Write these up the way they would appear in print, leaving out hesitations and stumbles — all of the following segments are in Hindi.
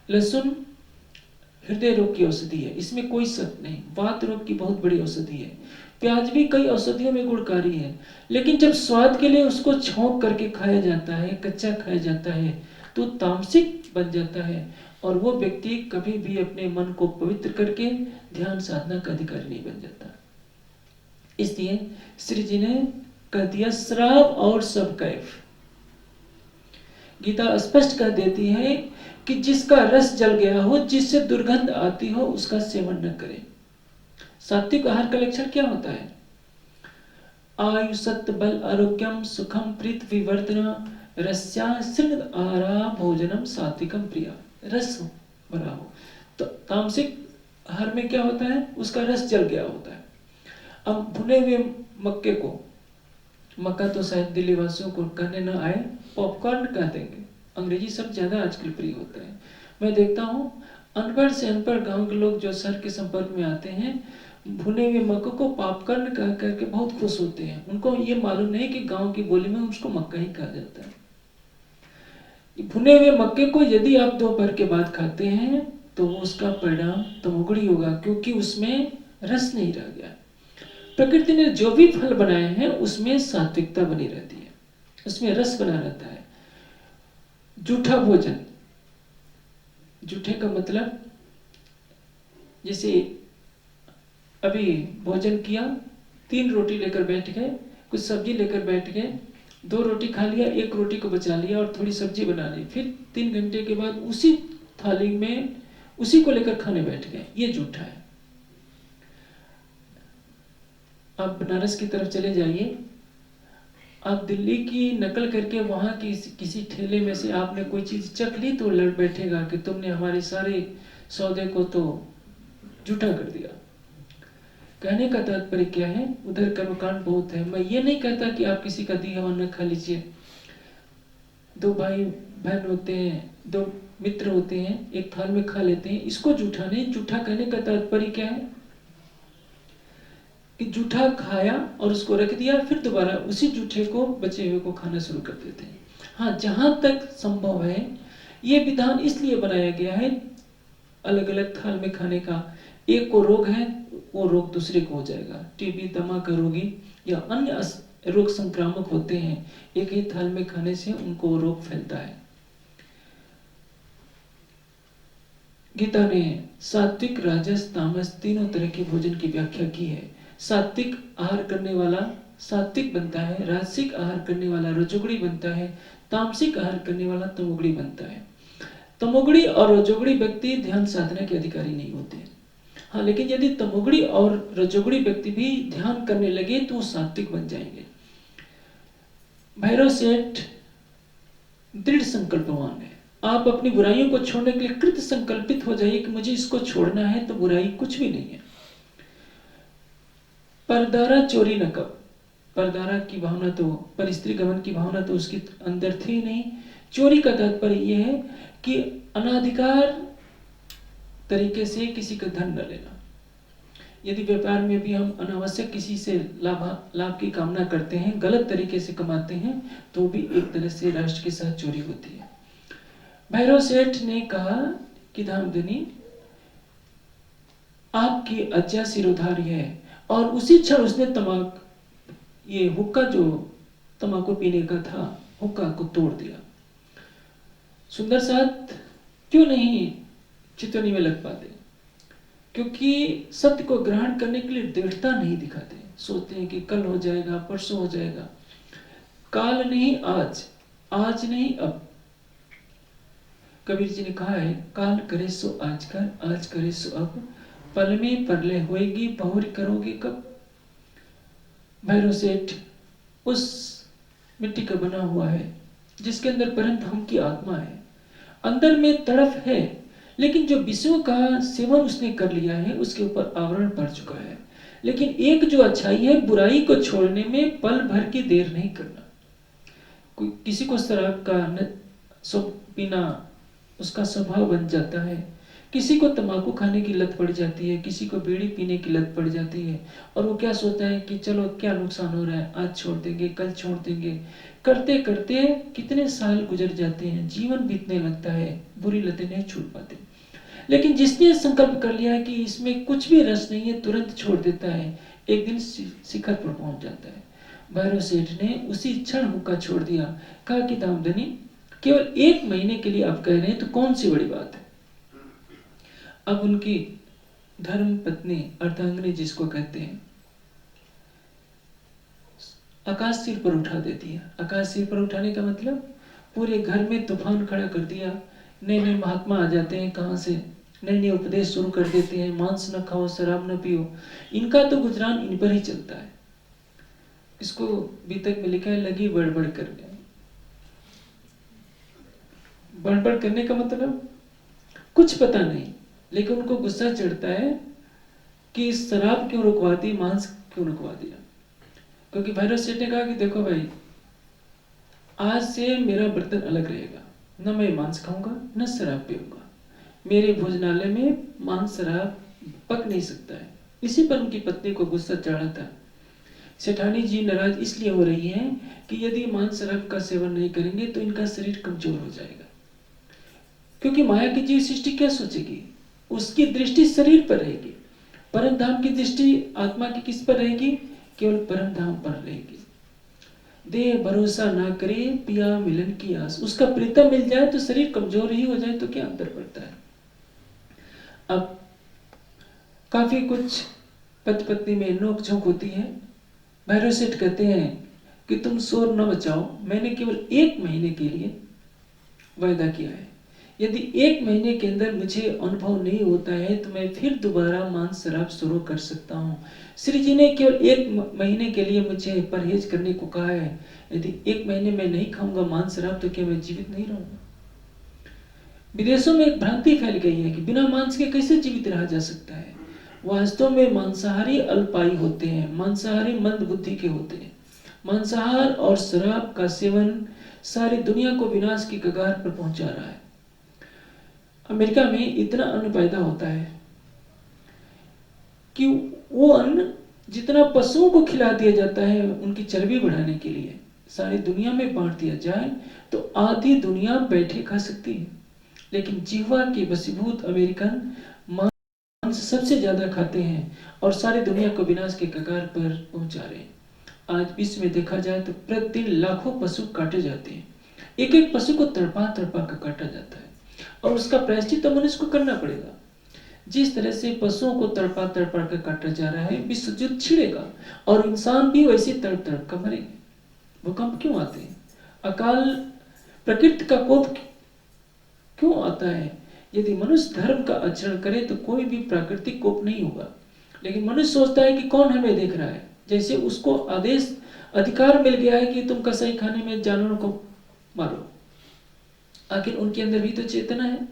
लहसुन हृदय रोग की औषधि है, इसमें कोई शक नहीं। वात रोग की बहुत बड़ी औषधि है। प्याज भी कई औषधियों में गुणकारी है, लेकिन जब स्वाद के लिए उसको छौंक करके खाया जाता है, कच्चा खाया जाता है, तो तामसिक बन जाता है और वो व्यक्ति कभी भी अपने मन को पवित्र करके ध्यान साधना का अधिकारी नहीं बन जाता। इसलिए श्री जी ने कह दिया श्राप और सब कैफ। गीता स्पष्ट कर देती है कि जिसका रस जल गया हो, जिससे दुर्गंध आती हो, उसका सेवन न करें। सात्विक आहार का लक्षण क्या होता है? आयु सत्य बल आरोग्यम सुखम प्रीत विवर्धना रस्या सृण आहारा भोजनम सात्विकम प्रिया। रस भरा हो। तो तामसिक आहार में क्या होता है? उसका रस जल गया होता है। अब भुने हुए मक्के को, मक्का तो शायद दिल्ली वासियों को कहने न आए, पॉपकॉर्न कह देंगे। अंग्रेजी शब्द ज्यादा आजकल प्रिय होते हैं। मैं देखता हूँ अनपढ़ से अनपढ़ गांव के लोग जो सर के संपर्क में आते हैं, भुने हुए मक्के को पॉपकॉर्न कह करके बहुत खुश होते हैं। उनको ये मालूम नहीं कि गांव की बोली में उसको मक्का ही कहा जाता है। भुने हुए मक्के को यदि आप दोपहर के बाद खाते हैं तो उसका परिणाम तमोगुणी होगा, क्योंकि उसमें रस नहीं रह गया। प्रकृति ने जो भी फल बनाए हैं उसमें सात्विकता बनी रहती है, उसमें रस बना रहता है। जूठा भोजन, जूठे का मतलब जैसे अभी भोजन किया, 3 रोटी लेकर बैठ गए, कुछ सब्जी लेकर बैठ गए, 2 रोटी खा लिया, 1 रोटी को बचा लिया और थोड़ी सब्जी बना ली, फिर 3 घंटे के बाद उसी थाली में उसी को लेकर खाने बैठ गए, ये जूठा है। आप बनारस की तरफ चले जाइए, आप दिल्ली की नकल करके वहां की किसी ठेले में से आपने कोई चीज चख ली तो लड़ बैठेगा कि तुमने हमारे सारे सौदे को तो जूठा कर दिया। कहने का तात्पर्य क्या है? उधर कर्मकांड बहुत है। मैं ये नहीं कहता कि आप किसी का दिया हुआ न खा लीजिए। 2 भाई बहन होते हैं, 2 मित्र होते हैं, एक थाल में खा लेते हैं, इसको जूठा नहीं। जूठा कहने का तात्पर्य क्या है कि जूठा खाया और उसको रख दिया, फिर दोबारा उसी जूठे को बचे हुए को खाना शुरू कर देते हैं। हाँ, जहां तक संभव है ये विधान इसलिए बनाया गया है अलग अलग थाल में खाने का। एक को रोग है, वो रोग दूसरे को हो जाएगा। टीबी, दमा का रोगी या अन्य रोग संक्रामक होते हैं, एक ही थाल में खाने से उनको रोग फैलता है। गीता ने सात्विक, राजस, तामस तीनों तरह के भोजन की व्याख्या की है। सात्विक आहार करने वाला सात्विक बनता है, राजसिक आहार करने वाला रजोगुणी बनता है, तामसिक आहार करने वाला तमोगुणी बनता है। तमोगुणी और रजोगुणी व्यक्ति ध्यान साधना के अधिकारी नहीं होते। हाँ, लेकिन यदि तमोगुणी और रजोगुणी व्यक्ति भी ध्यान करने लगे तो वो सात्विक बन जाएंगे। भैरव सेठ दृढ़ संकल्पवान है। आप अपनी बुराइयों को छोड़ने के लिए कृत संकल्पित हो जाइए कि मुझे इसको छोड़ना है, तो बुराई कुछ भी नहीं है। परदारा चोरी न कर। परदारा की भावना तो, पर स्त्री गमन की भावना तो उसके अंदर थी नहीं। चोरी का तात्पर्य यह है कि अनाधिकार तरीके से किसी का धन न लेना। यदि व्यापार में भी हम अनावश्यक किसी से लाभ की कामना करते हैं, गलत तरीके से कमाते हैं, तो भी एक तरह से राष्ट्र के साथ चोरी होती है। भैरव सेठ ने कहा कि धामधनी, आपकी आज्ञा सिरोधार्य है, और उसी क्षण उसने ये हुक्का जो तंबाकू पीने का था, हुक्का को तोड़ दिया। सुंदर साथ क्यों नहीं चितवनी में लग पाते? क्योंकि सत्य को ग्रहण करने के लिए दृढ़ता नहीं दिखाते। सोचते हैं कि कल हो जाएगा, परसों हो जाएगा। काल नहीं आज, आज नहीं अब। कबीर जी ने कहा है, काल करे सो आज कर, आज करे सो अब, पल में परलय होएगी, बहुरी करोगे कब। भैरव सेठ उस मिट्टी का बना हुआ है जिसके अंदर परम धाम की आत्मा है। अंदर में तड़फ है, लेकिन जो विषयों का सेवन उसने कर लिया है उसके ऊपर आवरण पड़ चुका है। लेकिन एक जो अच्छाई है, बुराई को छोड़ने में पल भर की देर नहीं करना। किसी को शराब का पीना उसका स्वभाव बन जाता है, किसी को तंबाकू खाने की लत पड़ जाती है, किसी को बीड़ी पीने की लत पड़ जाती है, और वो क्या सोचता है कि चलो क्या नुकसान हो रहा है, आज छोड़ देंगे, कल छोड़ देंगे, करते करते कितने साल गुजर जाते हैं, जीवन बीतने लगता है, बुरी लतें नहीं छूट पाते। लेकिन जिसने संकल्प कर लिया है कि इसमें कुछ भी रस नहीं है, तुरंत छोड़ देता है, एक दिन शिखर पर पहुंच जाता है। भैरव सेठ ने उसी क्षण हुक्का छोड़ दिया, कहा कि दामदनी केवल 1 महीने के लिए आप कह रहे हैं तो कौन सी बड़ी बात है। अब उनकी धर्म पत्नी अर्धांगिनी जिसको कहते हैं, आकाश सिर पर उठा देती है। आकाश सिर पर उठाने का मतलब पूरे घर में तूफान खड़ा कर दिया। नए नए महात्मा आ जाते हैं, कहाँ से नए नए उपदेश शुरू कर देते हैं, मांस न खाओ, शराब न पियो। इनका तो गुजरान इन पर ही चलता है। इसको बीतक में लिखा है, लगी बड़बड़ करने। बड़बड़ करने का मतलब कुछ पता नहीं, लेकिन उनको गुस्सा चढ़ता है कि शराब क्यों रुकवा दी, मांस क्यों रुकवा दिया। क्योंकि भैरव सेठ ने कहा कि देखो भाई, आज से मेरा बर्तन अलग रहेगा, न मैं मांस खाऊंगा न शराब पीऊंगा, मेरे भोजनालय में मांस शराब पक नहीं सकता है। इसी पर उनकी पत्नी को गुस्सा चढ़ा था। सेठानी जी नाराज इसलिए हो रही हैं कि यदि मांस शराब का सेवन नहीं करेंगे तो इनका शरीर कमजोर हो जाएगा। क्योंकि माया की जीव सृष्टि क्या सोचेगी, उसकी दृष्टि शरीर पर रहेगी। परम धाम की दृष्टि आत्मा की किस पर रहेगी, केवल परम धाम पर रहेगी। देह भरोसा ना करे, पिया मिलन की आस। उसका प्रीतम मिल जाए तो शरीर कमजोर ही हो जाए तो क्या अंतर पड़ता है। अब काफी कुछ पति पत्नी में नोक झोंक होती है। भैरव सेठ कहते हैं कि तुम शोर न बचाओ, मैंने केवल 1 महीने के लिए वायदा किया है। यदि 1 महीने के अंदर मुझे अनुभव नहीं होता है तो मैं फिर दोबारा मांस शराब शुरू कर सकता हूँ। श्री जी ने केवल 1 महीने के लिए मुझे परहेज करने को कहा है। यदि 1 महीने में नहीं खाऊंगा मांस शराब तो क्या मैं जीवित नहीं रहूंगा। विदेशों में एक भ्रांति फैल गई है कि बिना मांस के कैसे जीवित रहा जा सकता है। वास्तव में मांसाहारी अल्पायु होते हैं, मांसाहारी मंद बुद्धि के होते हैं। मांसाहार और शराब का सेवन सारी दुनिया को विनाश की कगार पर पहुंचा रहा है। अमेरिका में इतना अन्न पैदा होता है कि वो अन्न जितना पशुओं को खिला दिया जाता है उनकी चर्बी बढ़ाने के लिए, सारी दुनिया में बांट दिया जाए तो आधी दुनिया बैठे खा सकती है। लेकिन जिह्वा के वशीभूत अमेरिकन मांस सबसे ज्यादा खाते हैं और सारी दुनिया को विनाश के कगार पर पहुंचा रहे हैं। आज विश्व में देखा जाए तो प्रतिदिन लाखों पशु काटे जाते हैं। एक एक पशु को तड़पा तड़पा कर काटा जाता है और उसका प्रायश्चित तो मनुष्य को करना पड़ेगा। जिस तरह से पशुओं को तड़पा तड़पा कर काटा जा रहा है, विश्व युद्ध छिड़ेगा और इंसान भी वैसे तड़प तड़प कर मरेंगे। भूकंप क्यों आते हैं, अकाल प्रकृति का कोप क्यों आता है। यदि मनुष्य धर्म का आचरण करे तो कोई भी प्राकृतिक कोप नहीं होगा। लेकिन मनुष्य सोचता है कि कौन हमें देख रहा है, जैसे उसको आदेश अधिकार मिल गया है कि तुम कसाई खाने में जानवरों को मारो। आखिर उनके अंदर भी तो चेतना है।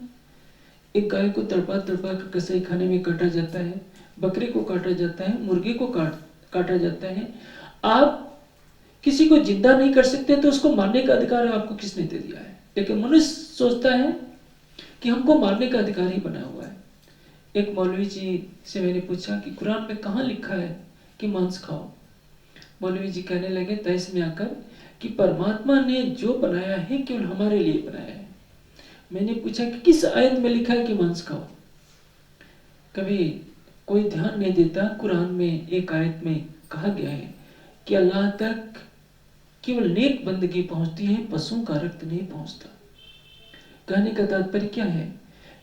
एक गाय को तड़पा तड़पा कर कसाई खाने में काटा जाता है, बकरे को काटा जाता है, मुर्गे को काटा जाता है। आप किसी को जिंदा नहीं कर सकते तो उसको मारने का अधिकार आपको किसने दे दिया है। लेकिन मनुष्य सोचता है कि हमको मारने का अधिकार ही बना हुआ है। एक मौलवी जी से मैंने पूछा कि कुरान में कहाँ लिखा है कि मांस खाओ। मौलवी जी कहने लगे तैस में आकर कि परमात्मा ने जो बनाया है केवल हमारे लिए बनाया है। मैंने पूछा कि किस आयत में लिखा है कि मांस खाओ। कभी कोई ध्यान नहीं देता। कुरान में एक आयत में कहा गया है कि अल्लाह तक केवल नेक बंदगी पहुंचती है, पशुओं का रक्त नहीं पहुंचता। कहने का तात्पर्य क्या है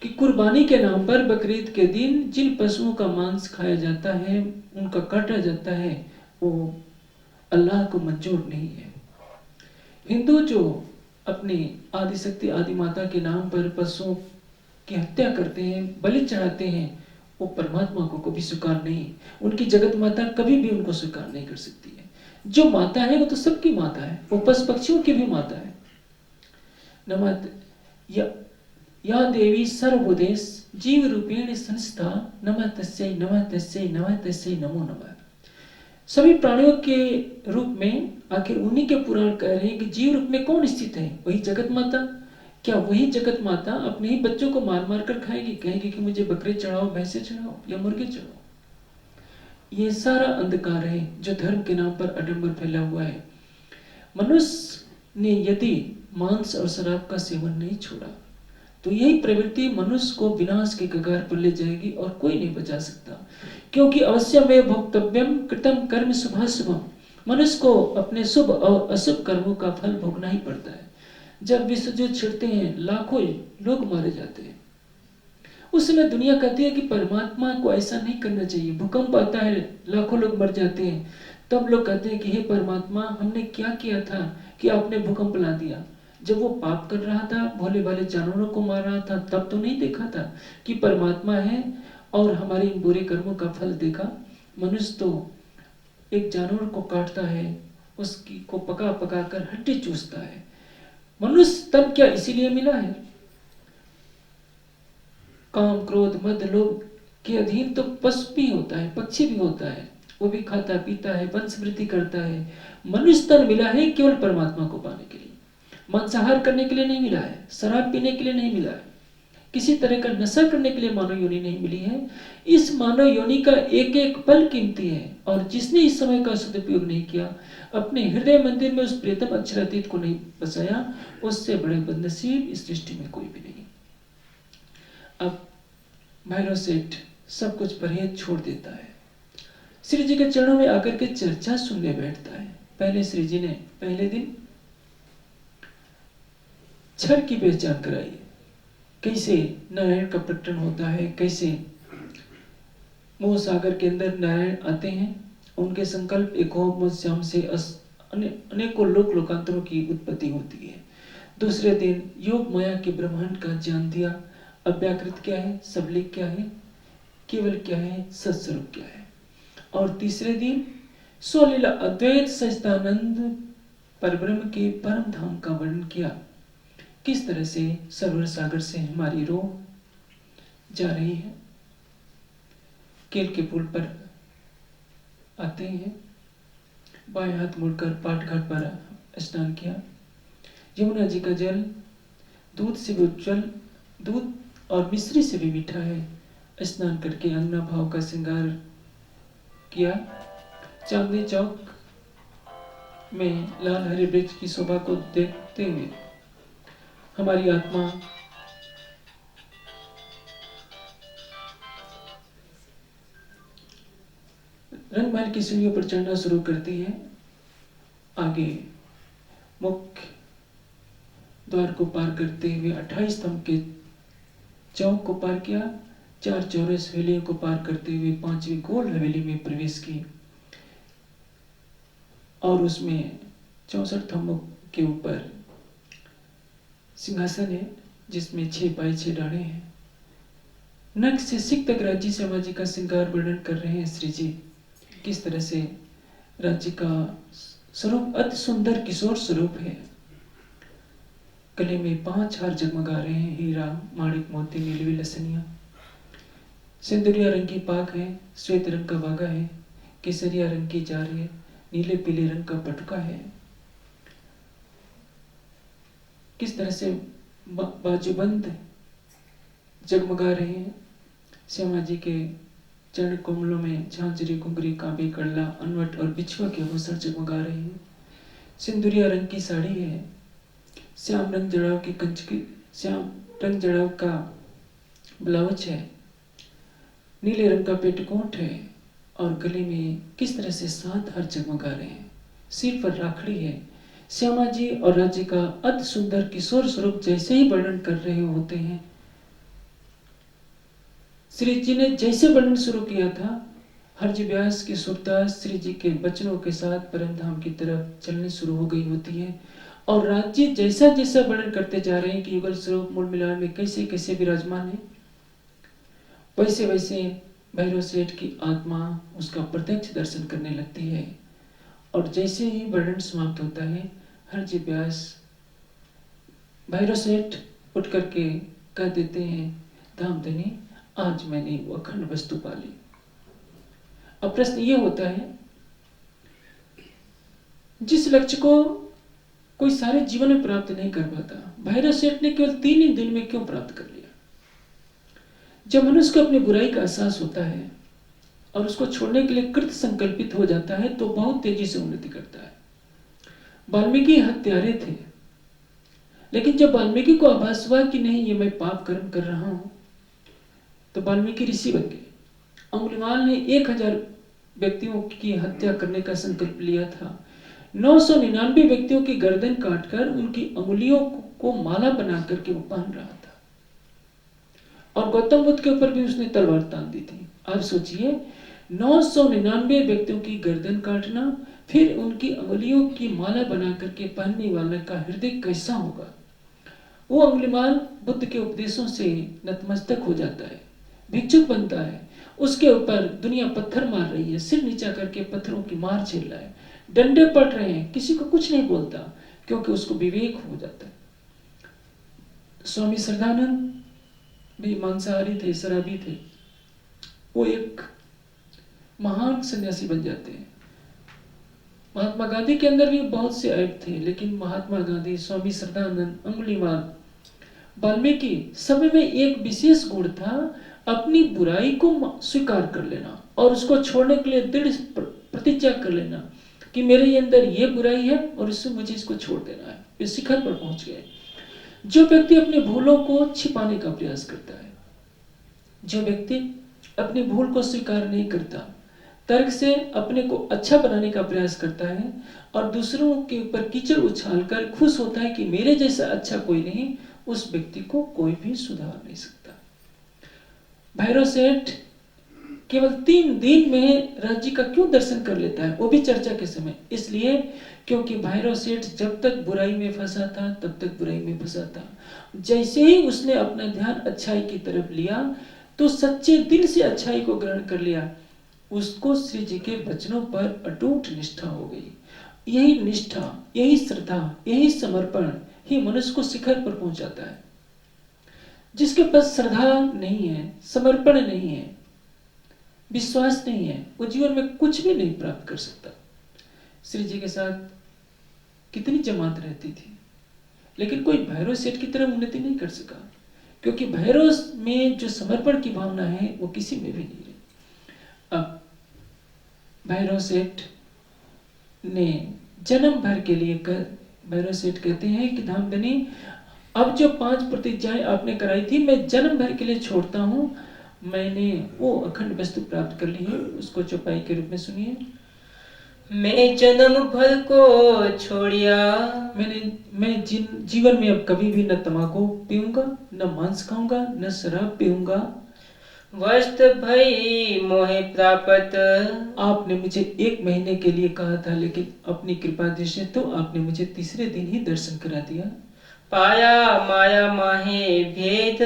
कि कुर्बानी के नाम पर बकरीद के दिन जिन पशुओं का मांस खाया जाता है, उनका काटा जाता है, वो अल्लाह को मंजूर नहीं है। हिंदू जो अपनी आदिशक्ति आदि माता के नाम पर पशुओं की हत्या करते हैं, बलि चढ़ाते हैं, वो परमात्मा को कभी स्वीकार नहीं, उनकी जगत माता कभी भी उनको स्वीकार नहीं कर सकती है। जो माता है वो तो सबकी माता है, वो पशु पक्षियों की भी माता है। नमः या देवी सर्वभूतेष जीव रूपेण संस्था नमः तस्यै नमः तस्यै नमः तस्यै नमो नमः। सभी प्राणियों के रूप में आखिर उन्हीं के पुराण कह रहे हैं कि जीव रूप में कौन स्थित है, वही जगत माता। क्या वही जगत माता अपने ही बच्चों को मार मार कर खाएगी, कहेगी कि मुझे बकरे चढ़ाओ, भैंसे चढ़ाओ या मुर्गे चढ़ाओ। ये सारा अंधकार है जो धर्म के नाम पर आडंबर फैला हुआ है। मनुष्य ने यदि मांस और शराब का सेवन नहीं छोड़ा तो यही प्रवृत्ति मनुष्य को विनाश के कगार पर ले जाएगी और कोई नहीं बचा सकता। क्योंकि अवश्यमेव भोक्तव्यम कृतम कर्म शुभाशुभम, मनुष्य को अपने शुभ और अशुभ कर्मों का फल भोगना ही पड़ता है। जब विश्व युद्ध छिड़ते हैं, लाखों लोग मारे जाते हैं, उस समय दुनिया कहती है कि परमात्मा को ऐसा नहीं करना चाहिए। भूकंप आता है, लाखों लोग मर जाते हैं, तब लोग कहते हैं कि हे परमात्मा, हमने क्या किया था कि आपने भूकंप ला दिया? जब वो पाप कर रहा था, भोले भाले जानवरों को मार रहा था, तब तो नहीं देखा था कि परमात्मा है और हमारे इन बुरे कर्मों का फल देखा। मनुष्य तो एक जानवर को काटता है, उसकी को पका पका कर हड्डी चूसता है। मनुष्य तब क्या इसीलिए मिला है? काम क्रोध मद लोभ के अधीन तो पशु भी होता है, पक्षी भी होता है, वो भी खाता पीता है, वंश वृद्धि करता है। मनुष्य तन मिला है केवल परमात्मा को पाने के लिए, मांसाहार करने के लिए नहीं मिला है, शराब पीने के लिए नहीं मिला है, किसी तरह का नशा करने के लिए मानव योनि नहीं मिली है। इस मानव योनि का एक एक पल कीमती है, और जिसने इस समय का सदुपयोग नहीं किया, अपने हृदय मंदिर में उस प्रियतम अक्षरातीत को नहीं बसाया, उससे बड़े बदनसीब इस सृष्टि में कोई भी नहीं। अब भैरव सेठ सब कुछ परहेज छोड़ देता है, श्री जी के चरणों में आकर के चर्चा सुनने बैठता है। पहले श्री जी ने पहले दिन क्षर की पहचान कराई, कैसे नारायण का प्रकटन होता है, कैसे मोह सागर के अंदर नारायण आते हैं, उनके संकल्प एक मोह श्याम से अनेकों लोक लोकांतरों की उत्पत्ति होती है। दूसरे दिन योग माया के ब्रह्मांड का ज्ञान दिया, अव्याकृत क्या है, सबलिक क्या है, केवल क्या है, सत्स्वरूप क्या है। और तीसरे दिन स्वलीला अद्वैत सच्चिदानंद परब्रह्म के परम धाम का वर्णन किया, किस तरह से सरोवर सागर से हमारी रूह जा रही है, केल के पुल पर आते हैं, बाएं हाथ मुड़कर पाट घाट पर स्नान किया, यमुना जी का जल दूध से भी उज्जवल, दूध और मिश्री से भी मीठा है, स्नान करके अंगना भाव का श्रृंगार किया। चांदनी चौक में लाल हरे वृक्ष की शोभा को देखते हुए हमारी आत्मा रंगमहल की सीढ़ियों पर चढ़ना शुरू करती है। आगे मुख्य द्वार को पार करते हुए 28 स्तंभ के चौक को पार किया, 4 चौरस हवेलियों को पार करते हुए 5वीं गोल हवेली में प्रवेश की, और उसमें 64 स्तंभों के ऊपर सिंहासन है जिसमें 6 बाई 6 डाढ़े हैं। नख से सिक तक राज्य से राज्य का श्रृंगार वर्णन कर रहे हैं श्री जी, किस तरह से राज्य का स्वरूप अति सुंदर किशोर स्वरूप है। गले में 5 हार जगमगा रहे हैं, हीरा माणिक मोती नीलवी लसनिया, सिंदूरिया रंग की पाग है, श्वेत रंग का वागा है, केसरिया रंग की जार है, नीले पीले रंग का पटुका है। किस तरह से बाजूबंद जगमगा रहे हैं। श्यामा जी के चरण कमलों में झांझरी घुंघरी कांबे कड़ला अनवट और बिछुआ के आभूषण जगमगा रहे हैं। सिंदूरिया रंग की साड़ी है, श्याम रंग जड़ाव की कंचकी, श्याम रंग जड़ाव का ब्लाउज है, नीले रंग का पेटकोट है, और गले में किस तरह से 7 हार जगमगा रहे हैं। सिर पर राखड़ी है। श्यामा जी और राज्य का अति सुंदर किशोर स्वरूप जैसे ही वर्णन कर रहे होते हैं, श्री जी ने जैसे वर्णन शुरू किया था, हरजी व्यास की सुरदास श्री जी के वचनों के साथ परम धाम की तरफ चलने शुरू हो गई होती है। और राज्य जैसा जैसा वर्णन करते जा रहे हैं कि युगल स्वरूप मूल मिलान में कैसे कैसे विराजमान है, वैसे वैसे भैरव सेठ की आत्मा उसका प्रत्यक्ष दर्शन करने लगती है। और जैसे ही वर्णन समाप्त होता है, हरजी व्यास भैरव सेठ उठ करके कह देते हैं, धामधनी आज मैंने वो अखंड वस्तु पाली। अब प्रश्न ये होता है, जिस लक्ष्य को कोई सारे जीवन में प्राप्त नहीं कर पाता, भैरव सेठ ने केवल 3 ही दिन में क्यों प्राप्त कर लिया? जब मनुष्य को अपनी बुराई का एहसास होता है और उसको छोड़ने के लिए कृत संकल्पित हो जाता है, तो बहुत तेजी से उन्नति करता है। वाल्मीकि हत्यारे थे, लेकिन जब वाल्मीकि को आभास हुआ कि नहीं, ये मैं पाप कर्म कर रहा हूं, तो वाल्मीकि ऋषि बन गए। अंगुलीमाल ने 1000 व्यक्तियों की हत्या करने का संकल्प लिया था। 999 व्यक्तियों की गर्दन काटकर उनकी अंगुलियों को माला बना करके वो पहन रहा था। और गौतम बुद्ध के ऊपर भी उसने तलवार तान दी थी। आप सोचिए, 999 व्यक्तियों की गर्दन काटना, फिर उनकी अंगुलियों की माला बना करके पहनने वाले का हृदय कैसा होगा। वो अंगुलीमाल बुद्ध के उपदेशों से नतमस्तक हो जाता है, भिक्षुक बनता है। उसके ऊपर दुनिया पत्थर मार रही है, सिर नीचा करके पत्थरों की मार झेल रहा है, डंडे पड़ रहे हैं, किसी को कुछ नहीं बोलता, क्योंकि उसको विवेक हो जाता है। स्वामी श्रद्धानंद भी मांसाहारी थे, शराबी थे। वो एक महान सन्यासी बन जाते हैं। महात्मा गांधी के अंदर भी बहुत से ऐब थे, लेकिन महात्मा गांधी, स्वामी श्रद्धानंद, अंगुलीमाल, वाल्मीकि, सब में एक विशेष गुण था, अपनी बुराई को स्वीकार कर लेना और उसको छोड़ने के लिए दृढ़ प्रतिज्ञा कर लेना कि मेरे अंदर ये बुराई है और इससे मुझे इसको छोड़ देना है। इस शिखर पर पहुंच गए। जो व्यक्ति अपनी भूलों को छिपाने का प्रयास करता है, जो व्यक्ति अपनी भूल को स्वीकार नहीं करता, तर्क से अपने को अच्छा बनाने का प्रयास करता है और दूसरों के ऊपर कीचड़ उछालकर खुश होता है कि मेरे जैसा अच्छा कोई नहीं, उस व्यक्ति को कोई भी सुधार नहीं सकता। भैरव सेठ केवल 3 दिन में राज्य का क्यों दर्शन कर लेता है, वो भी चर्चा के समय? इसलिए क्योंकि भैरव सेठ जब तक बुराई में फंसा था तब तक बुराई में फंसा था। जैसे ही उसने अपना ध्यान अच्छाई की तरफ लिया तो सच्चे दिल से अच्छाई को ग्रहण कर लिया, उसको श्री जी के वचनों पर अटूट निष्ठा हो गई। यही निष्ठा, यही श्रद्धा, यही समर्पण ही मनुष्य को शिखर पर पहुंचाता है। जिसके पास श्रद्धा नहीं है, समर्पण नहीं है, विश्वास नहीं है, वो जीवन में कुछ भी नहीं प्राप्त कर सकता। श्री जी के साथ कितनी जमात रहती थी, लेकिन कोई भैरव सेठ की तरह उन्नति नहीं कर सका, क्योंकि भैरव में जो समर्पण की भावना है वो किसी में भी नहीं रही। अब भैरव सेठ ने जन्म भर के लिए भैरव सेठ कहते हैं कि धामधनी, अब जो 5 प्रतिज्ञाएं आपने कराई थी मैं जन्म भर के लिए छोड़ता हूं। मैंने वो अखंड वस्तु प्राप्त कर ली है, उसको चौपाई के रूप में सुनिए। मैं जन्म भर को छोड़िया, मैं जीवन में अब कभी भी न तंबाकू पीऊंगा, न मांस खाऊंगा, न शराब पीऊंगा। वस्त्र भई मोहे प्राप्त, आपने मुझे 1 महीने के लिए कहा था, लेकिन अपनी कृपा दृष्टि तो आपने मुझे तीसरे दिन ही दर्शन करा दिया। पाया माया माहे भेद,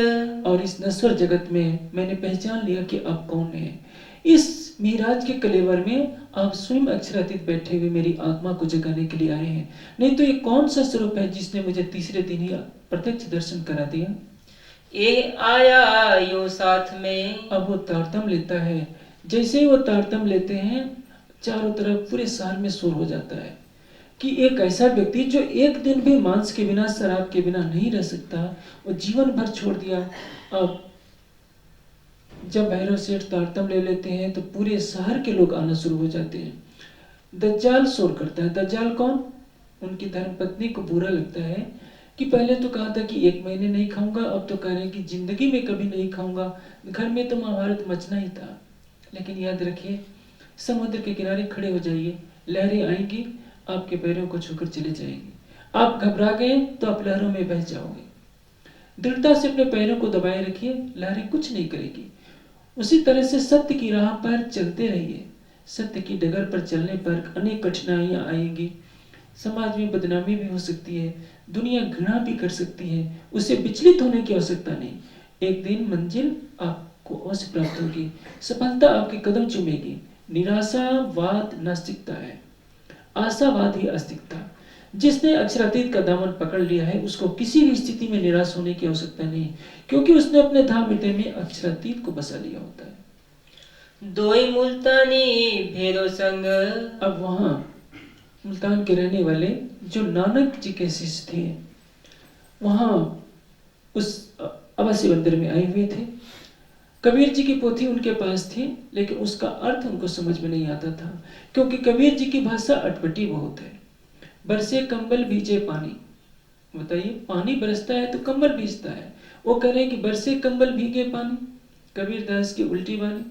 और इस नश्वर जगत में मैंने पहचान लिया कि आप कौन हैं। इस मिराज के कलेवर में आप स्वयं अक्षरातीत बैठे हुए मेरी आत्मा को जगाने के लिए आए हैं। नहीं तो ये कौन सा स्वरूप है जिसने मुझे तीसरे दिन ही प्रत्यक्ष दर्शन करा दिया। ये आया यो साथ में, अब वो तारतम लेता है। जैसे ही वो तारतम लेते हैं, चारों तरफ पूरे शहर में शोर हो जाता है कि एक ऐसा व्यक्ति जो एक दिन भी मांस के बिना, शराब के बिना नहीं रह सकता, वो जीवन भर छोड़ दिया। अब जब भैरव सेठ तारतम ले लेते हैं तो पूरे शहर के लोग आना शुरू हो जाते हैं। दज्जाल शोर करता है। दज्जाल कौन? उनकी धर्मपत्नी को बुरा लगता है कि पहले तो कहा था कि 1 महीने नहीं खाऊंगा, अब तो कह रहे हैं कि जिंदगी में कभी नहीं खाऊंगा। घर में तो महाभारत मचना ही था। लेकिन याद रखिए, समुद्र के किनारे खड़े हो जाइए, लहरें आएंगी, आपके पैरों को छूकर चले जाएंगी। आप घबरा गए तो आप लहरों में बह जाओगे। दृढ़ता से अपने पैरों को दबाए रखिए, लहरें कुछ नहीं करेगी। उसी तरह से सत्य की राह पर चलते रहिए। सत्य की डगर पर चलने पर अनेक कठिनाइयां आएंगी। समाज में बदनामी भी हो सकती है, दुनिया घृणा भी कर सकती है, उसे विचलित होने की आवश्यकता नहीं। एक दिन मंजिल आपको अवश्य प्राप्त होगी, सफलता आपके कदम चूमेगी। निराशावाद नास्तिकता है, आशावाद ही आस्तिकता। जिसने अक्षरातीत का दामन पकड़ लिया है उसको किसी भी स्थिति में निराश होने की आवश्यकता नहीं, क्योंकि उसने अपने धाम हृदय में अक्षरातीत को बसा लिया होता है। दोई मुल्तानी भेदो संग, अब वहां मुल्तान के रहने वाले जो नानक जी के शिष्य थे, वहां उस अवश्य मंदिर में आए हुए थे। कबीर जी की पोथी उनके पास थी, लेकिन उसका अर्थ उनको समझ में नहीं आता था, क्योंकि कबीर जी की भाषा अटपटी बहुत है। बरसे कंबल भीजे पानी, बताइए, पानी बरसता है तो कंबल भीजता है। वो कह रहे हैं कि बरसे कंबल भीगे पानी, कबीरदास की उल्टी वाणी।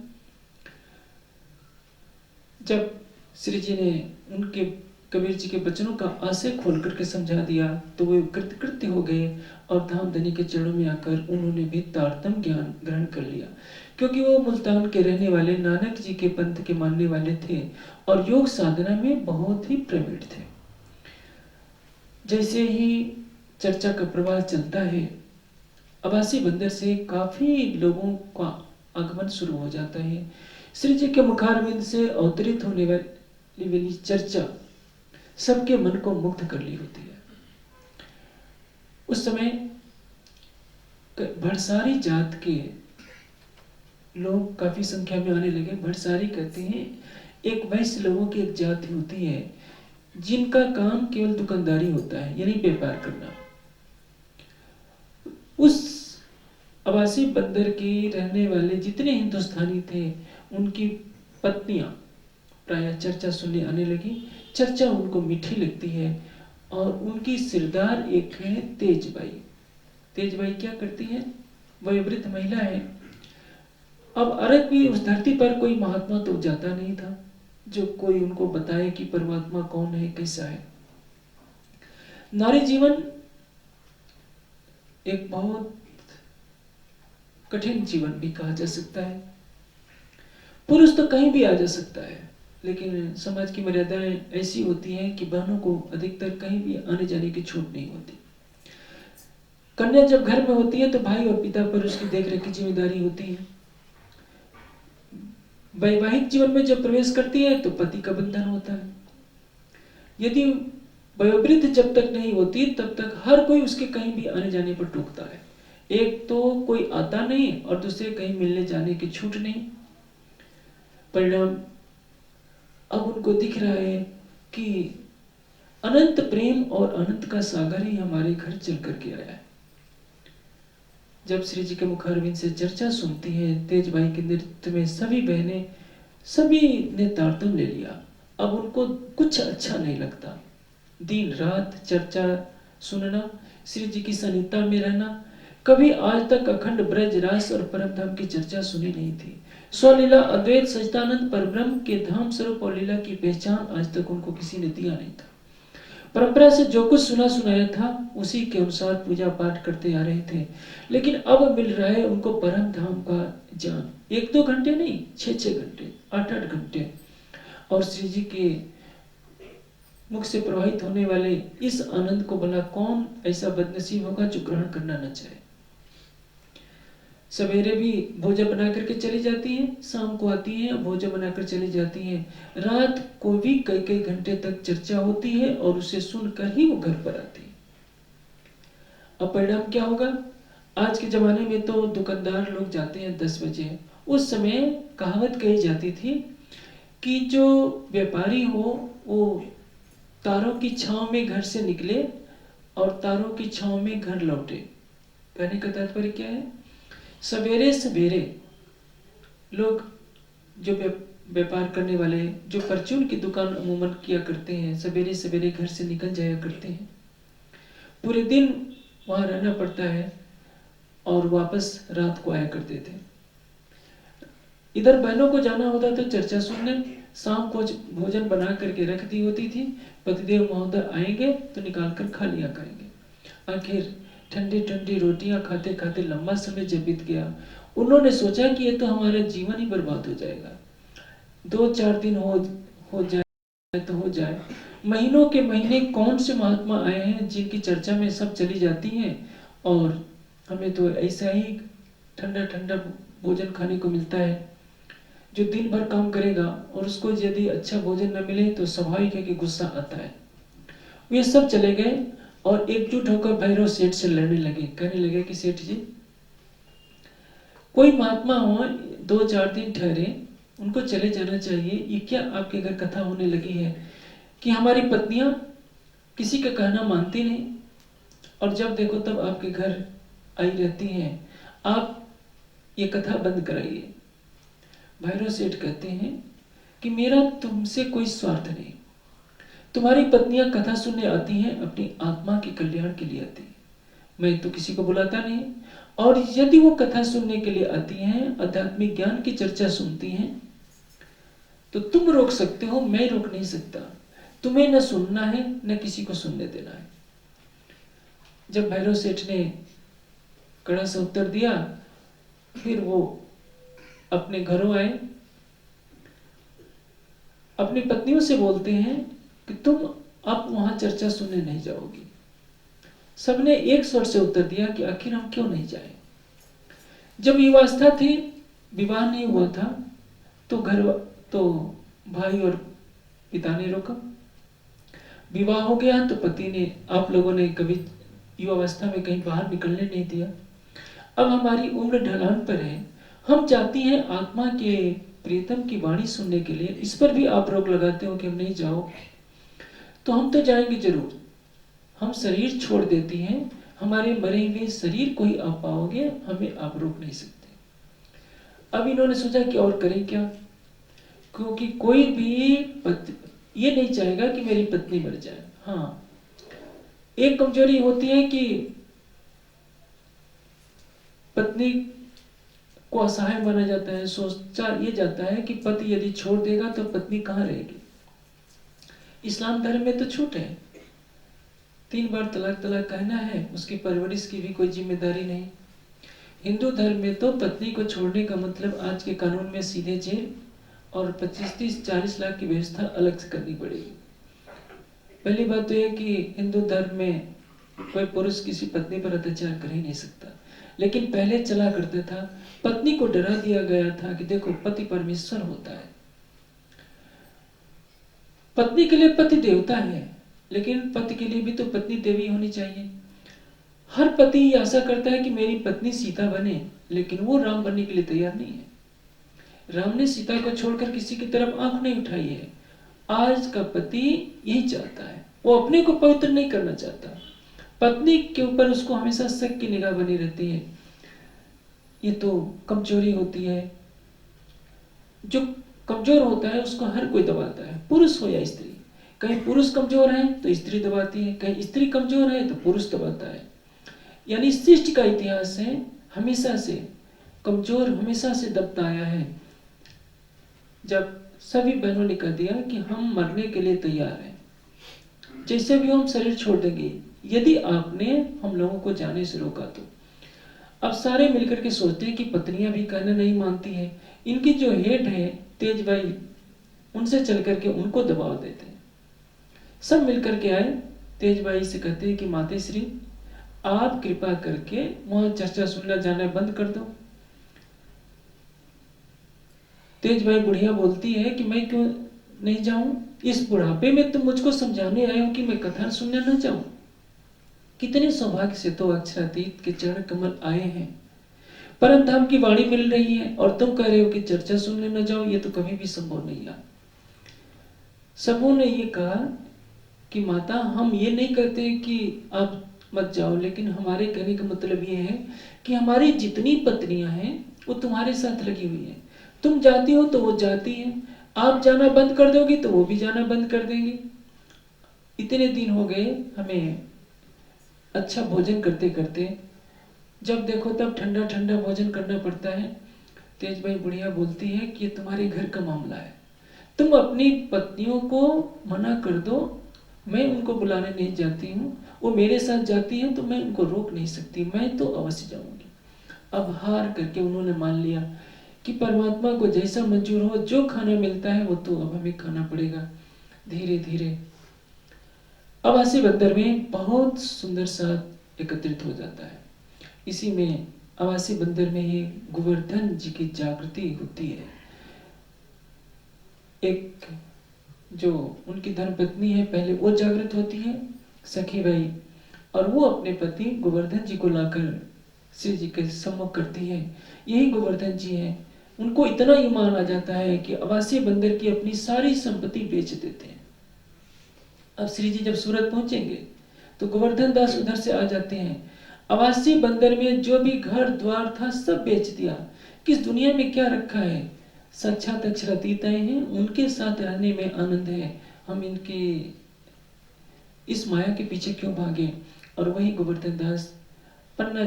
जब श्री जी ने उनके कबीर जी के वचनों का आशय खोल करके समझा दिया तो वे कृतकृत्य हो गए और धामधनी के चरणों में आकर उन्होंने भी तारतम ज्ञान ग्रहण कर लिया, क्योंकि वो मुल्तान के रहने वाले नानक जी के पंथ के मानने वाले थे और योग साधना में बहुत ही प्रवीण थे। जैसे ही चर्चा का प्रवाह चलता है, अबासी बंदर से काफी लोगों का आगमन शुरू हो जाता है। श्री जी के मुखारविंद से अवतरित होने वाली चर्चा सबके मन को मुग्ध कर ली होती है। उस समय भरसारी जात के लोग काफी संख्या में आने लगे। भरसारी कहते हैं एक वैश्य लोगों की एक जाति होती है जिनका काम केवल दुकानदारी होता है, यानी व्यापार करना। उस अबासी बंदर के रहने वाले जितने हिंदुस्तानी थे, उनकी पत्नियां प्रायः चर्चा सुनने आने लगी। चर्चा उनको मीठी लगती है और उनकी सिरदार एक है तेजबाई। तेजबाई क्या करती है? वह वृद्ध महिला है। अब अरग भी उस धरती पर कोई महात्मा तो जाता नहीं था जो कोई उनको बताए कि परमात्मा कौन है, कैसा है। नारी जीवन एक बहुत कठिन जीवन भी कहा जा सकता है। पुरुष तो कहीं भी आ जा सकता है, लेकिन समाज की मर्यादाएं ऐसी होती हैं कि बहनों को अधिकतर कहीं भी आने जाने की छूट नहीं होती। कन्या जब घर में होती है तो भाई और पिता पर उसकी देखरेख की जिम्मेदारी होती है। वैवाहिक जीवन में जब प्रवेश करती है तो पति का बंधन होता है। यदि वयोवृद्ध जब तक नहीं होती तब तक हर कोई उसके कहीं भी आने जाने पर टूकता है। एक तो कोई आता नहीं और दूसरे कहीं मिलने जाने की छूट नहीं। परिणाम अब उनको दिख रहा है कि अनंत प्रेम और अनंत का सागर ही हमारे घर चल करके आया है। जब श्री जी के मुखारविंद से चर्चा सुनती है, तेजबाई के नृत्य में सभी बहनें, सभी ने तारतम ले लिया। अब उनको कुछ अच्छा नहीं लगता। दिन रात चर्चा सुनना, श्री जी की सन्निधता में रहना, कभी आज तक अखंड ब्रज रास और परम धाम की चर्चा सुनी नहीं थी। स्वलीला अद्वैत सच्चिदानंद परब्रह्म के धाम स्वरूप और लीला की पहचान आज तक उनको किसी ने दिया नहीं था। परंपरा से जो कुछ सुना सुनाया था उसी के अनुसार पूजा पाठ करते आ रहे थे, लेकिन अब मिल रहा है उनको परम धाम का ज्ञान। 1-2 घंटे नहीं, 6-6 घंटे, 8-8 घंटे। और श्री जी के मुख से प्रवाहित होने वाले इस आनंद को भला कौन ऐसा बदनसीब होगा जो ग्रहण करना न चाहे। सवेरे भी भोजन बना करके चली जाती हैं, शाम को आती हैं, भोजन बनाकर चली जाती हैं। रात को भी कई कई घंटे तक चर्चा होती है और उसे सुनकर ही वो घर पर आती है। अब परिणाम क्या होगा? आज के जमाने में तो दुकानदार लोग जाते हैं 10 बजे। उस समय कहावत कही जाती थी कि जो व्यापारी हो वो तारों की छांव में घर से निकले और तारों की छांव में घर लौटे। कहने का तात्पर्य क्या है? सवेरे सवेरे लोग जो व्यापार करने वाले, जो परचून की दुकान अमूमन किया करते हैं, सवेरे सवेरे घर से निकल जाया करते हैं। पूरे दिन वहां रहना पड़ता है और वापस रात को आया करते थे। इधर बहनों को जाना होता तो चर्चा सुनने, शाम को भोजन बना करके रख दी होती थी। पतिदेव महोदय आएंगे तो निकाल कर खा लिया करेंगे। आखिर ठंडी ठंडी रोटियां खाते खाते लंबा समय जब बीत गया, उन्होंने सोचा कि ये तो हमारा जीवन ही बर्बाद हो जाएगा। 2-4 दिन हो जाए तो हो जाए। महीनों के महीने कौन से महात्मा आए हैं जिनकी चर्चा में सब चली जाती हैं और हमें तो ऐसा ही ठंडा ठंडा भोजन खाने को मिलता है। जो दिन भर काम करेगा और उसको यदि अच्छा भोजन न मिले तो स्वाभाविक है कि गुस्सा आता है। वे सब चले गए और एकजुट होकर भैरव सेठ से लड़ने लगे। कहने लगे कि सेठ जी, कोई महात्मा हो 2-4 दिन ठहरे, उनको चले जाना चाहिए। ये क्या आपके घर कथा होने लगी है कि हमारी पत्नियां किसी का कहना मानती नहीं और जब देखो तब आपके घर आई रहती हैं। आप ये कथा बंद कराइए। भैरव सेठ कहते हैं कि मेरा तुमसे कोई स्वार्थ नहीं, तुम्हारी पत्नियां कथा सुनने आती हैं, अपनी आत्मा के कल्याण के लिए आती हैं। मैं तो किसी को बुलाता नहीं। और यदि वो कथा सुनने के लिए आती हैं, आध्यात्मिक ज्ञान की चर्चा सुनती हैं, तो तुम रोक सकते हो, मैं रोक नहीं सकता। तुम्हें न सुनना है न किसी को सुनने देना है। जब भैरव सेठ ने कड़ा सा उत्तर दिया, फिर वो अपने घरों आए, अपनी पत्नियों से बोलते हैं कि तुम अब वहां चर्चा सुनने नहीं जाओगी। सबने एक स्वर से उत्तर दिया कि आखिर हम क्यों नहीं जाएं। जब युवावस्था थी, विवाह नहीं हुआ था, तो भाई और पिता ने रोका। विवाह हो गया तो पति ने, आप लोगों ने कभी युवावस्था में कहीं बाहर निकलने नहीं दिया। अब हमारी उम्र ढलान पर है, हम चाहती हैं आत्मा के प्रियतम की वाणी सुनने के लिए, इस पर भी आप रोक लगाते हो कि हम नहीं जाओ। तो हम तो जाएंगे जरूर। हम शरीर छोड़ देती हैं, हमारे मरे हुए शरीर को ही आप पाओगे, हमें आप रोक नहीं सकते। अब इन्होंने सोचा कि और करें क्या, क्योंकि कोई भी ये नहीं चाहेगा कि मेरी पत्नी मर जाए। हाँ, एक कमजोरी होती है कि पत्नी को असहाय माना जाता है। सोचा ये जाता है कि पति यदि छोड़ देगा तो पत्नी कहाँ रहेगी। इस्लाम धर्म में तो छूट है, 3 बार तलाक कहना है, उसकी परवरिश की भी कोई जिम्मेदारी नहीं। हिंदू धर्म में तो पत्नी को छोड़ने का मतलब आज के कानून में सीधे जेल और 25-30-40 लाख की व्यवस्था अलग से करनी पड़ेगी। पहली बात तो यह कि हिंदू धर्म में कोई पुरुष किसी पत्नी पर अत्याचार कर ही नहीं सकता, लेकिन पहले चला करता था। पत्नी को डरा दिया गया था कि देखो पति परमेश्वर होता है, पत्नी के लिए पति देवता है, लेकिन पति के लिए भी तो पत्नी देवी होनी चाहिए। हर पति ये आशा करता है कि मेरी पत्नी सीता बने, लेकिन वो राम बनने के लिए तैयार नहीं है। राम ने सीता को छोड़कर किसी की तरफ आंख नहीं उठाई है। आज का पति यही चाहता है, वो अपने को पवित्र नहीं करना चाहता। पत्नी के ऊपर उसको हमेशा शक की निगाह बनी रहती है। ये तो कमजोरी होती है। जो कमजोर होता है उसको हर कोई दबाता है, पुरुष हो या स्त्री। कहीं पुरुष कमजोर है तो स्त्री दबाती है, कहीं स्त्री कमजोर है तो पुरुष दबाता है। यानी सृष्टि का इतिहास है, हमेशा से कमजोर हमेशा से दबता आया है। जब सभी बहनों ने कह दिया कि हम मरने के लिए तैयार हैं, जैसे भी हम शरीर छोड़ देंगे, यदि आपने हम लोगों को जाने से रोका तो। अब सारे मिलकर के सोचते हैं कि पत्नियां भी कहना नहीं मानती है, इनकी जो हेड है तेज भाई, उनसे चल करके उनको दबाव देते हैं। सब मिलकर के आए, तेज भाई से कहते हैं कि मातेश्री आप कृपा करके वहां चर्चा सुनना जाना बंद कर दो। तेज भाई बुढ़िया बोलती है कि मैं क्यों नहीं जाऊं, इस बुढ़ापे में तुम मुझको समझाने आए हो कि मैं कथा सुनने न जाऊं। कितने सौभाग्य से तो अक्षरातीत के चरण कमल आए हैं, परम धाम की वाणी मिल रही है, और तुम कह रहे हो कि चर्चा सुनने न जाओ। ये तो कभी भी संभव नहीं है। सबों ने ये कहा कि माता हम ये नहीं कहते कि आप मत जाओ, लेकिन हमारे कहने का मतलब ये है कि हमारी जितनी पत्नियां हैं वो तुम्हारे साथ लगी हुई हैं। तुम जाती हो तो वो जाती हैं, आप जाना बंद कर दोगी तो वो भी जाना बंद कर देंगी। इतने दिन हो गए हमें अच्छा भोजन करते करते, जब देखो तब ठंडा ठंडा भोजन करना पड़ता है। तेज भाई बुढ़िया बोलती है कि ये तुम्हारे घर का मामला है, तुम अपनी पत्नियों को मना कर दो, मैं उनको बुलाने नहीं जाती हूँ, वो मेरे साथ जाती हैं तो मैं उनको रोक नहीं सकती, मैं तो अवश्य जाऊंगी। अब हार करके उन्होंने मान लिया कि परमात्मा को जैसा मंजूर हो, जो खाना मिलता है वो तो अब हमें खाना पड़ेगा। धीरे धीरे अवासी बंदर में बहुत सुंदर सा एकत्रित हो जाता है। इसी में अवासी बंदर में ही गोवर्धन जी की जागृति होती है। एक जो उनकी धर्मपत्नी है पहले वो जागृत होती है, सखी बाई, और वो अपने पति गोवर्धन जी को लाकर श्री जी के सम्मुख करती है। यही गोवर्धन जी हैं। उनको इतना ईमान आ जाता है कि अवासी बंदर की अपनी सारी संपत्ति बेच देते हैं। अब श्री जी जब सूरत पहुंचेंगे तो गोवर्धन दास उधर से आ जाते हैं। अवासी बंदर में जो भी घर द्वार था सब बेच दिया। किस दुनिया में क्या रखा है, साक्षात अक्षरातीताएं हैं, उनके साथ रहने में आनंद है। हम इनके इस माया के पीछे क्यों भागे। और वही गोवर्धन दास पन्ना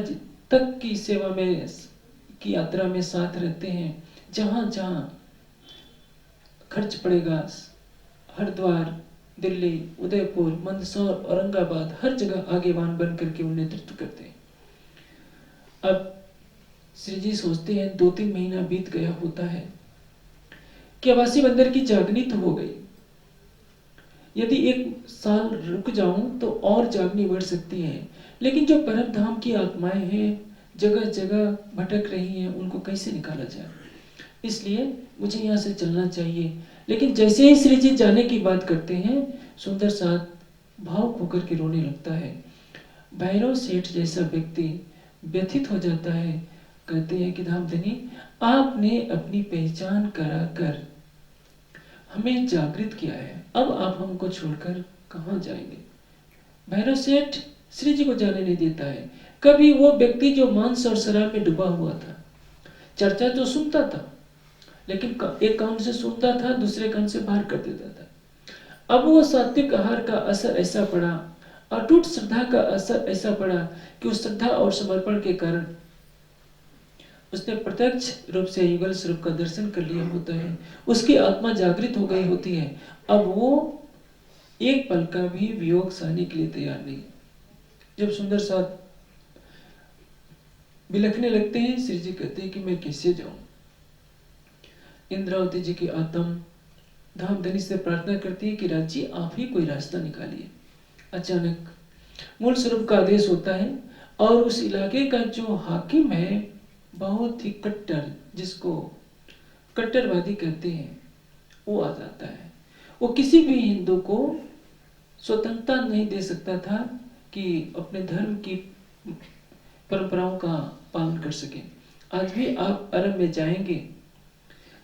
तक की सेवा में की यात्रा में साथ रहते हैं। जहां जहां खर्च पड़ेगा, हरिद्वार, दिल्ली, उदयपुर, मंदसौर, औरंगाबाद, हर जगह आगेवान बन करके उन्हें नेतृत्व करते हैं। अब श्री जी सोचते हैं 2-3 महीना बीत गया होता है कि अवासी बंदर की जागनी तो हो गई, यदि 1 साल रुक जाऊं तो और जागनी बढ़ सकती है, लेकिन जो परम धाम की आत्माएं हैं जगह जगह भटक रही हैं, उनको कैसे निकाला जाए, इसलिए मुझे यहाँ से चलना चाहिए। लेकिन जैसे ही श्री जी जाने की बात करते हैं, सुंदर साथ भावुक होकर के रोने लगता है। भैरव सेठ जैसा व्यक्ति व्यथित हो जाता है। कहते हैं कि धामधनी, आपने अपनी पहचान कराकर हमें जागृत किया है, अब आप हमको छोड़कर कहाँ जाएंगे। भैरव सेठ श्री जी को जाने नहीं देता है। कभी वो व्यक्ति जो मांस और शराब में डूबा हुआ था, चर्चा तो सुनता था, लेकिन एक कान से सुनता था, दूसरे कान से बाहर कर देता था। अब वो सात्विक आहार का असर ऐसा पड़ा, अटूट श्रद्धा का असर ऐसा पड़ा कि उस श्रद्धा और समर्पण के कारण उसने प्रत्यक्ष रूप से युगल स्वरूप का दर्शन कर लिया होता है। उसकी आत्मा जागृत हो गई होती है। अब वो एक पल का भी वियोग सहने के लिए तैयार नहीं। जब सुंदर साथ बिलखने लगते हैं, श्री जी कहते हैं कि मैं कैसे जाऊं। इंद्रावती जी की आत्मा धामधनी से प्रार्थना करती है कि राजी आप ही कोई रास्ता निकालिए। अचानक मूल स्वरूप का आदेश होता है और उस इलाके का जो हाकिम है, बहुत ही कट्टर, जिसको कट्टरवादी कहते हैं, वो आ जाता है। वो किसी भी हिंदू को स्वतंत्रता नहीं दे सकता था कि अपने धर्म की परंपराओं का पालन कर सके। आज भी आप अरब में जाएंगे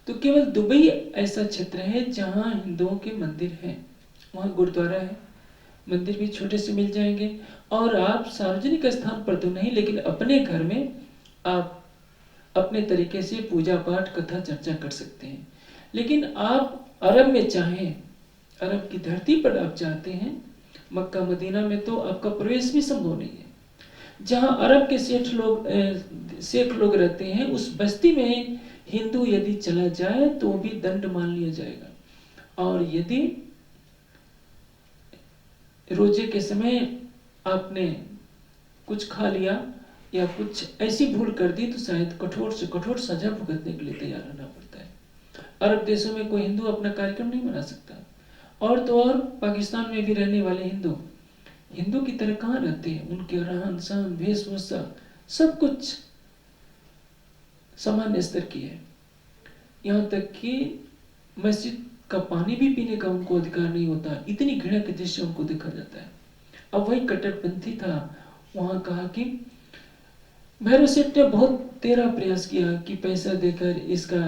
तो केवल दुबई ऐसा क्षेत्र है जहां हिंदुओं के मंदिर हैं, वहां गुरुद्वारा है, मंदिर भी छोटे से मिल जाएंगे। और आप सार्वजनिक स्थान पर तो नहीं, लेकिन अपने घर में आप अपने तरीके से पूजा पाठ कथा चर्चा कर सकते हैं। लेकिन आप अरब में चाहें, अरब की धरती पर आप चाहते हैं, मक्का मदीना में तो आपका प्रवेश भी संभव नहीं है। जहां अरब के शेख लोग रहते हैं, उस बस्ती में हिंदू यदि चला जाए तो भी दंड मान लिया जाएगा। और यदि रोजे के समय आपने कुछ खा लिया या कुछ ऐसी भूल कर दी तो शायद कठोर से कठोर सजा भुगतने के लिए तैयार रहना पड़ता है। अरब देशों में कोई हिंदू अपना कार्यक्रम नहीं मना सकता। और तो और पाकिस्तान में भी रहने वाले हिंदू की तरह कहाँ रहते हैं। उनके रहन सहन, वेशभूषा, सब कुछ सामान्य स्तर की है। यहाँ तक कि मस्जिद का पानी भी पीने का उनको अधिकार नहीं होता। इतनी घृणा के दृश्य उनको देखा जाता है। अब वही कट्टरपंथी था, वहां कहा कि भैरव सेठ ने बहुत तेरा प्रयास किया कि पैसा देकर इसका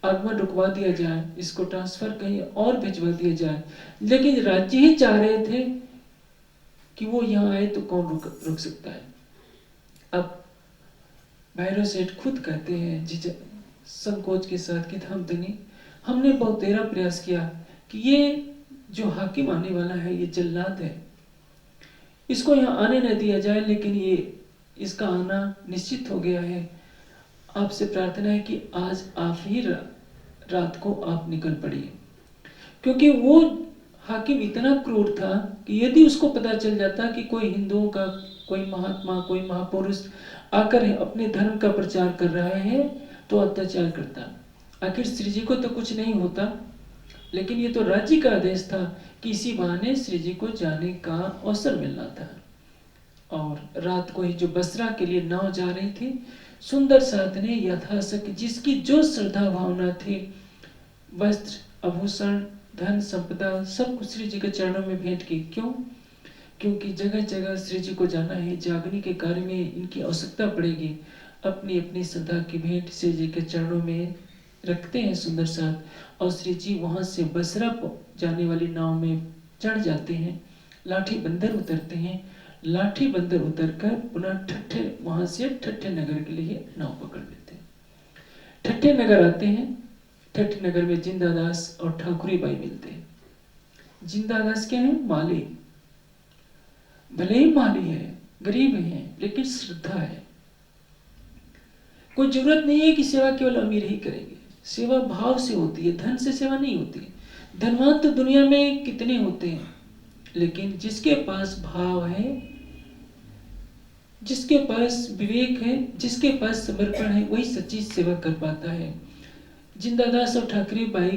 आगमन रुकवा दिया जाए, इसको ट्रांसफर कहीं और भिजवा दिया जाए, लेकिन राज्य ही चाह रहे थे कि वो यहाँ आए तो कौन रुक सकता है। अब भैरव सेठ खुद कहते हैं संकोच के साथ कि धामधनी, हमने बहुत तेरा प्रयास किया कि ये जो हाकिम आने वाला है, ये जल्लाद है, इसको यहाँ आने न दिया जाए, लेकिन ये इसका आना निश्चित हो गया है। आपसे प्रार्थना है कि आज आप ही रात को आप निकल पड़िए। क्योंकि वो हाकिम इतना क्रूर था कि यदि उसको पता चल जाता कि कोई हिंदुओं का कोई महात्मा, कोई महापुरुष आकर अपने धर्म का प्रचार कर रहा है तो अत्याचार करता। आखिर श्री जी को तो कुछ नहीं होता, लेकिन ये तो राज्य का आदेश था कि इसी बहाने श्री जी को जाने का अवसर मिलना था। और रात को ही जो बसरा के लिए नाव जा रही थी, सुंदर साथ ने यथाशक्ति जिसकी जो श्रद्धा भावना थी, वस्त्र, आभूषण, धन संपदा सब कुछ श्री जी के चरणों में भेंट की। क्यों? क्योंकि जगह जगह श्री जी को जाना है, जागने के कार्य में इनकी आवश्यकता पड़ेगी। अपनी अपनी श्रद्धा की भेंट श्री जी के चरणों में रखते हैं सुंदर साथ। और श्री जी वहां से बसरा जाने वाली नाव में चढ़ जाते हैं। लाठी बंदर उतरते हैं। लाठी बंदर उतरकर पुनः ठट्ठे, वहां से ठट्ठे नगर के लिए नाव पकड़ लेते हैं। ठट्ठे नगर आते हैं। ठट्ठे नगर में जिंदादास और ठाकुरी बाई मिलते हैं। जिंदा दास क्या है? माली। भले ही माली है, गरीब है, लेकिन श्रद्धा है। कोई जरूरत नहीं है कि सेवा केवल अमीर ही करेंगे। सेवा भाव से होती है, धन से सेवा नहीं होती है। धनवान तो दुनिया में कितने होते हैं, लेकिन जिसके पास भाव है, जिसके पास विवेक है, जिसके पास समर्पण है, वही सच्ची सेवा कर पाता है। जिंदादास और ठाकरे बाई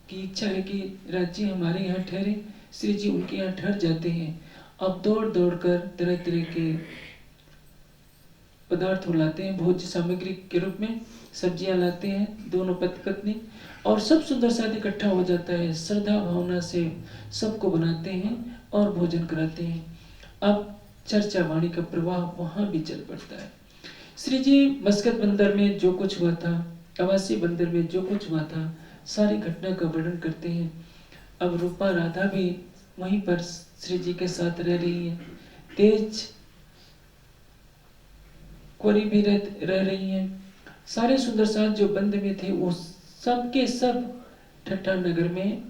की इच्छा है कि राज्य हमारे यहाँ ठहरे। श्री जी उनके यहाँ ठहर जाते हैं। अब दौड़ दौड़ कर तरह तरह के पदार्थ लाते हैं, भोज्य सामग्री के रूप में सब्जियां लाते हैं दोनों पति पत्नी, और सब सुंदर साथ इकट्ठा हो जाता है। श्रद्धा भावना से सबको बनाते हैं और भोजन कराते हैं। अब चर्चा वाणी का प्रवाह वहां भी चल पड़ता है। श्री जी मस्कत बंदर में जो कुछ हुआ था, अवासी बंदर में जो कुछ हुआ था, सारी घटना का वर्णन करते हैं। अब रूपा राधा भी वहीं पर श्री जी के साथ रह रही है। तेज कोरी भी रह रही है। सारे सुंदर साथ जो बंद में थे वो सब के सब ठट्ठा नगर में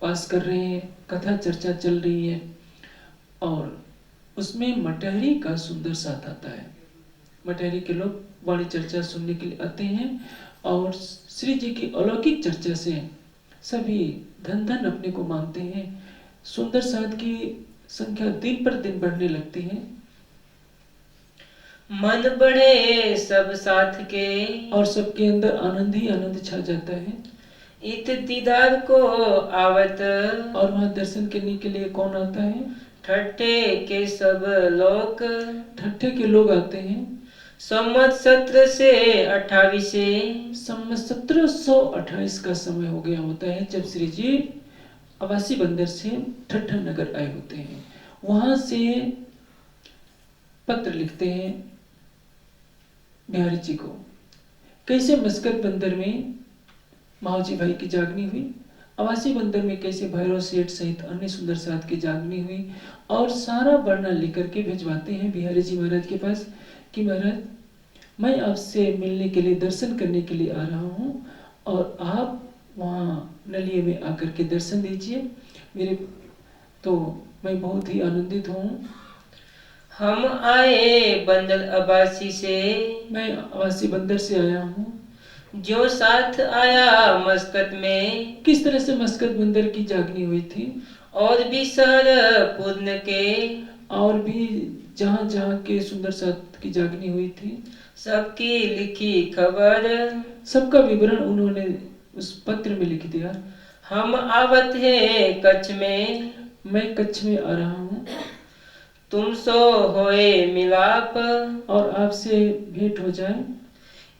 वास कर रहे हैं। कथा चर्चा चल रही है और उसमें मटहरी का सुंदर साथ आता है। मटहरी के लोग वाणी चर्चा सुनने के लिए आते हैं और श्री जी की अलौकिक चर्चा से सभी धन धन अपने को मानते हैं। सुंदर साथ की संख्या दिन पर दिन बढ़ने लगती है। मन बढ़े सब साथ के, और सबके अंदर आनंद ही आनंद छा जाता है। इत दीदार को आवत, और वहां दर्शन करने के लिए कौन आता है? ठट्ठे के सब लोग, ठट्ठे के लोग आते हैं। संवत 17 से 28 से, संवत 1728 का समय हो गया होता है जब श्री जी अवासी बंदर से ठट्ठा नगर आए होते हैं। वहां से पत्र लिखते हैं बिहारी जी को, कैसे मस्कत बंदर में माओजी भाई की जागनी हुई, अवासी बंदर में कैसे भैरव सेठ सहित अन्य सुंदर साथ की जागनी हुई, और सारा वर्णन लिख के भिजवाते हैं बिहारी जी महाराज के पास कि महाराज मैं आपसे मिलने के लिए, दर्शन करने के लिए आ रहा हूँ और आप वहाँ नलिये में आकर के दर्शन दीजिए। मेरे तो मैं बहुत ही आनंदित हूँ। हम आए बंदर अबासी से, मैं अवासी बंदर से आया हूँ। जो साथ आया मस्कत में, किस तरह से मस्कत बंदर की जागनी हुई थी, और भी शहर पूर्ण के, और भी जहाँ जहाँ के सुंदर साथ की जागनी हुई थी, सबकी लिखी खबर, सबका विवरण उन्होंने उस पत्र में लिख दिया। हम आवत है कच्छ में, मैं कच्छ में आ रहा हूँ, तुम सो होए मिलाप, और आपसे भेंट हो जाए।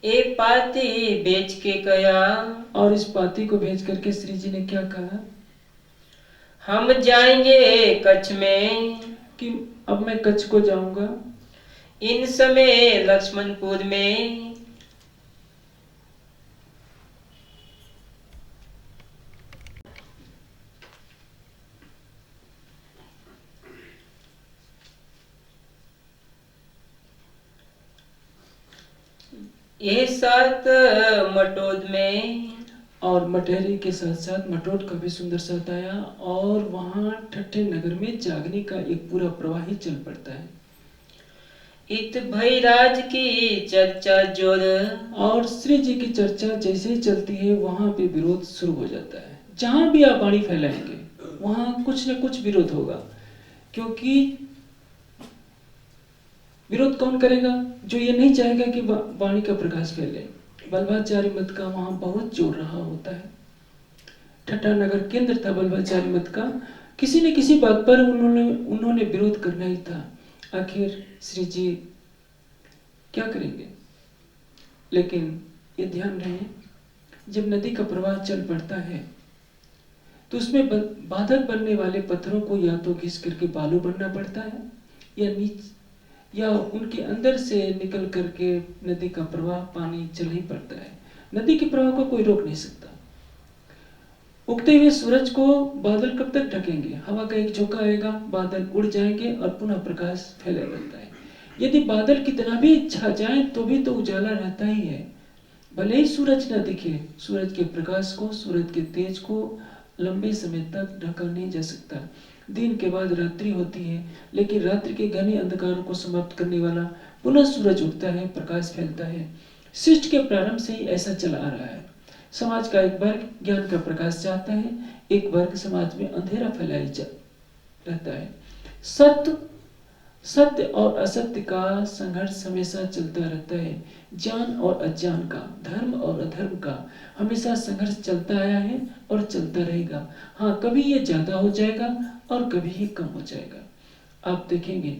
ए पाती बेच के कया, और इस पाती को भेज करके श्री जी ने क्या कहा? हम जाएंगे कच्छ में, कि अब मैं कच्छ को जाऊंगा। इन समय लक्ष्मणपुर में, ये साथ मटोद में, और मटहरी के साथ साथ मटोट का भी सुंदर साथ आया, और वहां ठट्ठे नगर में जागने का एक पूरा प्रवाह ही चल पड़ता है। इत भैराज की चर्चा जोर, और श्री जी की चर्चा जैसे ही चलती है वहां पे विरोध शुरू हो जाता है। जहां भी आप वाणी फैलाएंगे वहां कुछ न कुछ विरोध होगा, क्योंकि विरोध कौन करेगा? जो ये नहीं चाहेगा कि वाणी का प्रकाश फैले। बल्लभाचार्य मत का वहां बहुत जोर रहा होता है। ठट्ठा नगर केंद्र था बल्लभाचार्य मत का। किसी न किसी बात पर उन्होंने विरोध करना ही था। आखिर श्री जी क्या करेंगे? लेकिन ये ध्यान रहे, जब नदी का प्रवाह चल पड़ता है तो उसमें बाधक बनने वाले पत्थरों को या तो घिस करके बालू बनना पड़ता है, या उनके अंदर से निकल करके नदी का प्रवाह पानी चल ही पड़ता है। नदी के प्रवाह को कोई रोक नहीं सकता। उगते हुए सूरज को बादल कब तक ढकेंगे? हवा का एक झोंका आएगा, बादल उड़ जाएंगे और पुनः प्रकाश फैला रहता है। यदि बादल कितना भी छा जाए तो भी तो उजाला रहता ही है। भले ही सूरज न दिखे, सूरज के प्रकाश को, सूरज के तेज को लंबे समय तक ढका नहीं जा सकता। दिन के बाद रात्रि होती है, लेकिन रात्रि के घने अंधकार को समाप्त करने वाला पुनः सूरज उगता है, प्रकाश फैलता है। सृष्टि के प्रारंभ से ही ऐसा चला आ रहा है। समाज का एक वर्ग ज्ञान का प्रकाश चाहता है, एक वर्ग समाज में अंधेरा फैलाए रहता है। सत्य और असत्य का संघर्ष हमेशा चलता रहता है। ज्ञान और अज्ञान का, धर्म और अधर्म का हमेशा संघर्ष चलता आया है और चलता रहेगा। हाँ, कभी ये ज्यादा हो जाएगा और कभी ये कम हो जाएगा। आप देखेंगे